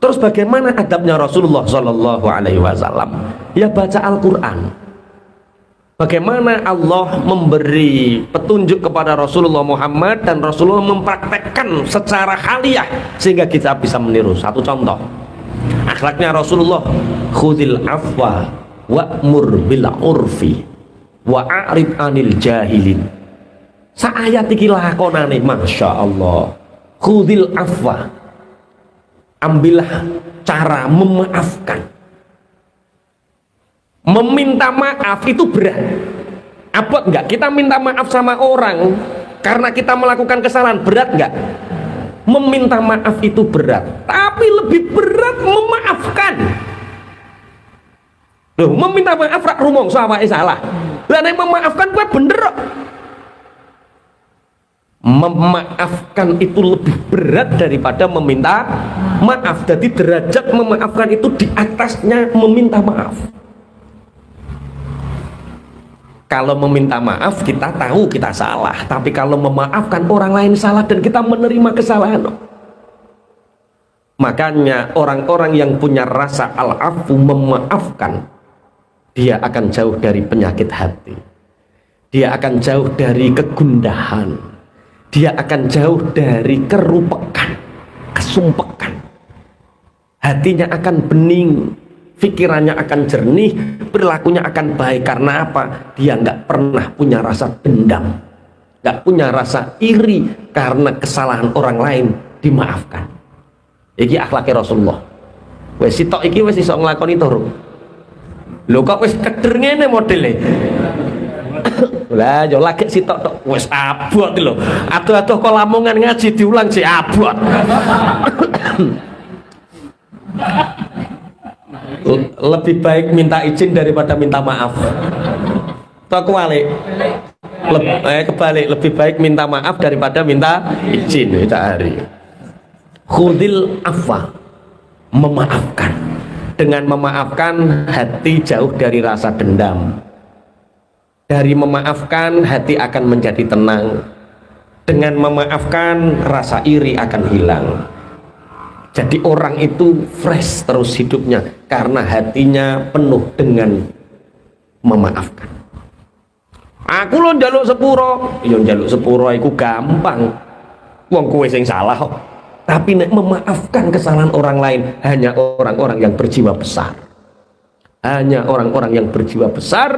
Terus bagaimana adabnya Rasulullah Shallallahu Alaihi Wasallam? Ya baca Al-Quran. Bagaimana Allah memberi petunjuk kepada Rasulullah Muhammad dan Rasulullah mempraktekkan secara haliah sehingga kita bisa meniru. Satu contoh, akhlaknya Rasulullah, khudil afwa wa'mur bil urfi wa'arid anil jahilin. Saayat iki lakonane, masya Allah. Khudil afwa, ambillah cara memaafkan. Meminta maaf itu berat. Apa enggak? Kita minta maaf sama orang karena kita melakukan kesalahan, berat enggak? Meminta maaf itu berat, tapi lebih berat memaafkan. Loh, meminta maaf rak rumangsa awake salah. Lah nek memaafkan kuwi bener kok. Memaafkan itu lebih berat daripada meminta maaf. Jadi derajat memaafkan itu di atasnya meminta maaf. Kalau meminta maaf kita tahu kita salah, tapi kalau memaafkan orang lain salah dan kita menerima kesalahan, makanya orang-orang yang punya rasa al-afu, memaafkan, dia akan jauh dari penyakit hati, dia akan jauh dari kegundahan, dia akan jauh dari kerupekan, kesumpekan. Hatinya akan bening, pikirannya akan jernih, perilakunya akan baik. Karena apa? Dia nggak pernah punya rasa dendam, nggak punya rasa iri karena kesalahan orang lain dimaafkan. Iki akhlaknya Rasulullah. Wes sitok iki wes iso nglakoni to, lho kok wis keder ngene modele. Lah yo lagi sitok tok wis abot lho. Aduh-aduh kok lamongan ngaji diulang sih abot. Lebih baik minta izin daripada minta maaf. Toh kebalik, lebih baik minta maaf daripada minta izin. Kita hari khudil afwa, memaafkan. Dengan memaafkan hati jauh dari rasa dendam. Dari memaafkan hati akan menjadi tenang. Dengan memaafkan rasa iri akan hilang. Jadi orang itu fresh terus hidupnya karena hatinya penuh dengan memaafkan. Aku lo njaluk sepuro, ya njaluk sepuro iku gampang. Wong kowe sing salah kok. Tapi nek memaafkan kesalahan orang lain hanya orang-orang yang berjiwa besar. Hanya orang-orang yang berjiwa besar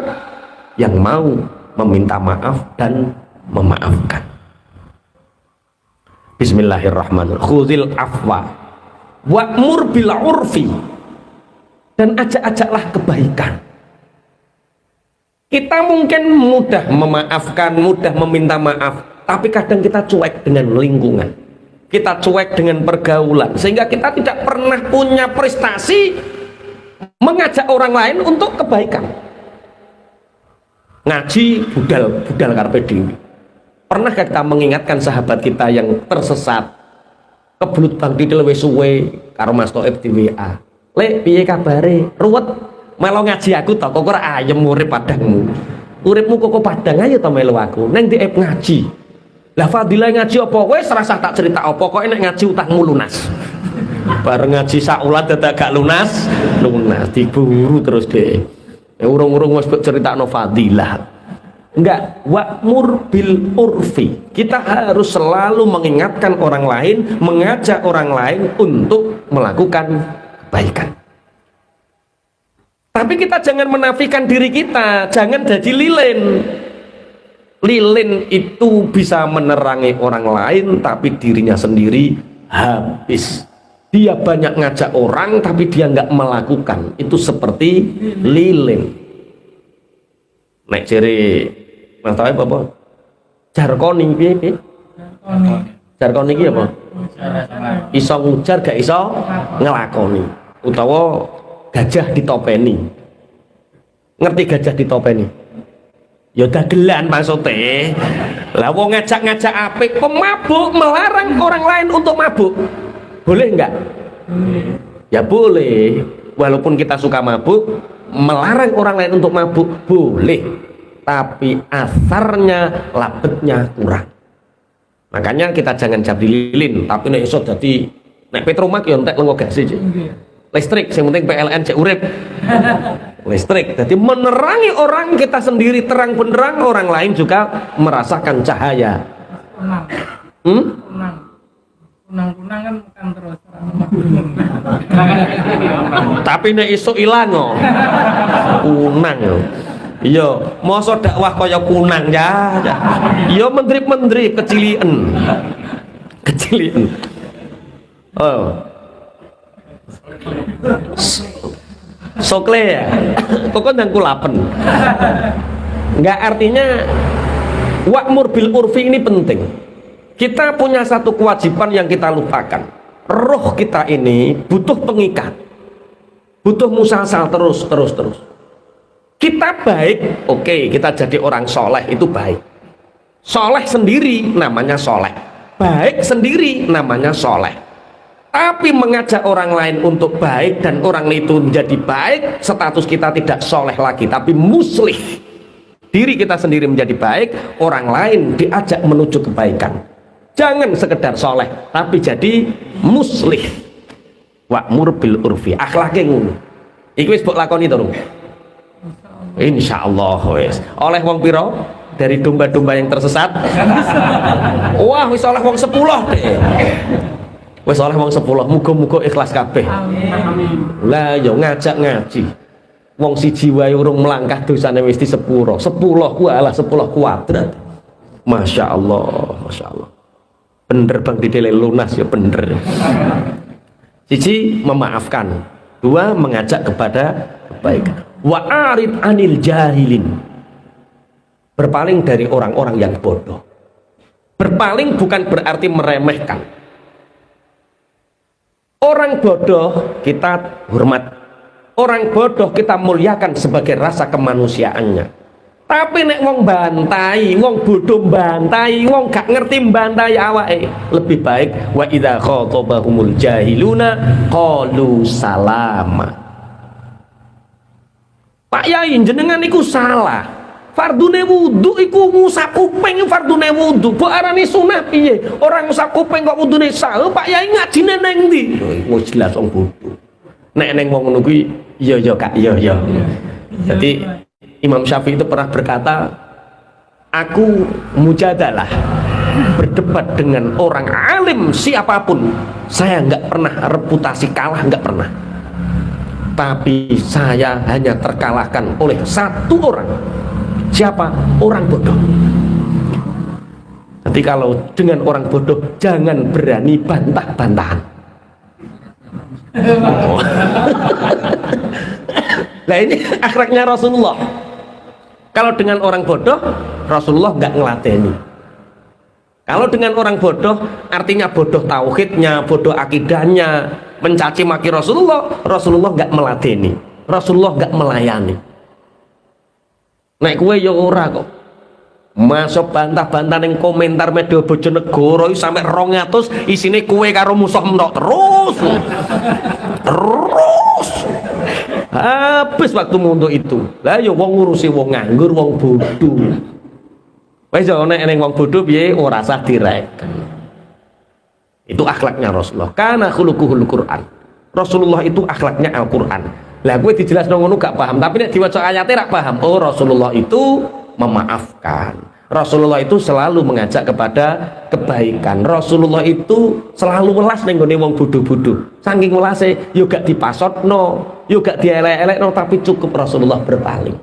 yang mau meminta maaf dan memaafkan. Bismillahirrahmanirrahim. Khudil afwa wa'mur bil urfi, dan ajak-ajaklah kebaikan. Kita mungkin mudah memaafkan, mudah meminta maaf, tapi kadang kita cuek dengan lingkungan, kita cuek dengan pergaulan, sehingga kita tidak pernah punya prestasi mengajak orang lain untuk kebaikan. Ngaji budal karpe dhewe. Pernahkah kita mengingatkan sahabat kita yang tersesat, kebelut bang didel wis suwe karo Mas Toib di WA, "Lek piye kabare? Ruwet melo ngaji aku to, kok ora ayem urip padangmu. Uripmu kok padang ayo to melu aku. Neng di ngaji. Lah fadilah ngaji apa? Wis rasah tak cerita apa, kok nek ngaji utangmu lunas." Bareng ngaji saulat dadak gak lunas diburu terus deh. Urung-urung wis ceritakno fadilah. Enggak, wa'mur bil urfi. Kita harus selalu mengingatkan orang lain, mengajak orang lain untuk melakukan kebaikan. Tapi kita jangan menafikan diri kita, jangan jadi lilin. Lilin itu bisa menerangi orang lain, tapi dirinya sendiri habis. Dia banyak ngajak orang, tapi dia nggak melakukan. Itu seperti lilin. Nek ciri Mas Taib apa? Jarkoni piye? Jarkoni iki apa? Iso ngujar gak iso ngelakoni. Utawa gajah ditopeni. Ngerti gajah ditopeni? Ya dagelan maksudnya. Lah wong ngajak-ngajak apik, pemabuk melarang orang lain untuk mabuk. Boleh enggak? Ya boleh. Walaupun kita suka mabuk, melarang orang lain untuk mabuk boleh. Tapi asarnya, labetnya kurang. Makanya kita jangan jadi lilin, tapi nek iso dadi Nek Petromak yo entek lengo gas iki. Listrik, yang penting PLN cek urip. Listrik. Jadi menerangi orang kita sendiri terang benderang, orang lain juga merasakan cahaya. Kunang-kunang kan bukan terus. Tapi nek iso ilang kok. Kunang yo. Iya, mosok dakwah kaya kunang ya. Iya mendrip-mendrip kecilien. Kecilien. Oh. Sokle ya. Kok nang kulapen. Enggak, artinya wa'mur bil urfi ini penting. Kita punya satu kewajiban yang kita lupakan. Roh kita ini butuh pengikat. Butuh musalsal terus. Kita baik, oke, kita jadi orang soleh itu baik. Soleh sendiri namanya soleh. Baik sendiri namanya soleh. Tapi mengajak orang lain untuk baik dan orang itu menjadi baik, status kita tidak soleh lagi, tapi muslih. Diri kita sendiri menjadi baik, orang lain diajak menuju kebaikan. Jangan sekedar soleh, tapi jadi muslih. Wa'mur bil urfi, akhlaknya ngono. Iki wis mbok lakoni to, insyaallah wis. Oleh wong piro dari domba-domba yang tersesat? Wah, wis oleh wong 10 deh. Wis oleh wong 10, muga-muga ikhlas kabeh. Amin. Lah yo ngajak ngaji. Wong siji wae urung melangkah dosane wis di 10. 10 ku alah 10 kuadrat. Masya Allah. Bener Bang Didele lunas ya bener. Siji memaafkan, dua mengajak kepada kebaikan. Wa arid anil jahilin. Berpaling dari orang-orang yang bodoh. Berpaling bukan berarti meremehkan. Orang bodoh kita hormat, orang bodoh kita muliakan sebagai rasa kemanusiaannya. Tapi nek wong bantai, wong bodoh bantai, wong gak ngerti bantai awake, lebih baik wa idza khatabahumul jahiluna qalu salama. Pak Yai jenengan iku salah. Fardune wudu iku ngusap kuping, fardune wudu. Mbok arani sunah piye? Orang ngusap kuping kok wudune sah. Pak Yai ngajine nang ndi? Wis jelas wong bodoh. Nek neng wong ngono kuwi iya Kak, iya. Jadi Imam Syafi'i itu pernah berkata, aku mujadalah, berdebat dengan orang alim siapapun, saya nggak pernah reputasi kalah, nggak pernah. Tapi saya hanya terkalahkan oleh satu orang. Siapa? Orang bodoh. Nanti kalau dengan orang bodoh jangan berani bantah-bantahan. Oh. Nah ini akhlaknya Rasulullah. Kalau dengan orang bodoh, Rasulullah nggak ngelateni. Kalau dengan orang bodoh, artinya bodoh tauhidnya, bodoh akidahnya, mencaci maki Rasulullah, Rasulullah nggak melateni, Rasulullah nggak melayani. Naik kue yo ora kok. Masuk bantah-bantah yang komentar media Bojonegoro sampai 200 isine kue karo musuh mentok terus. Habis waktumu untuk itu. Lah ya wong ngurusi wong nganggur, wong bodoh. Wis yo nek ning wong bodoh piye ora usah direken. Itu akhlaknya Rasulullah. Kana khuluquhul Quran. Rasulullah itu akhlaknya Al-Qur'an. Lah kowe dijelasno ngono gak paham, tapi nek diwaca ayate ra paham. Oh, Rasulullah itu memaafkan. Rasulullah itu selalu mengajak kepada kebaikan. Rasulullah itu selalu welas ning gone wong bodho-bodho. Saking welase yo gak dipasotno, yo gak dielek-elekno, tapi cukup Rasulullah berpaling.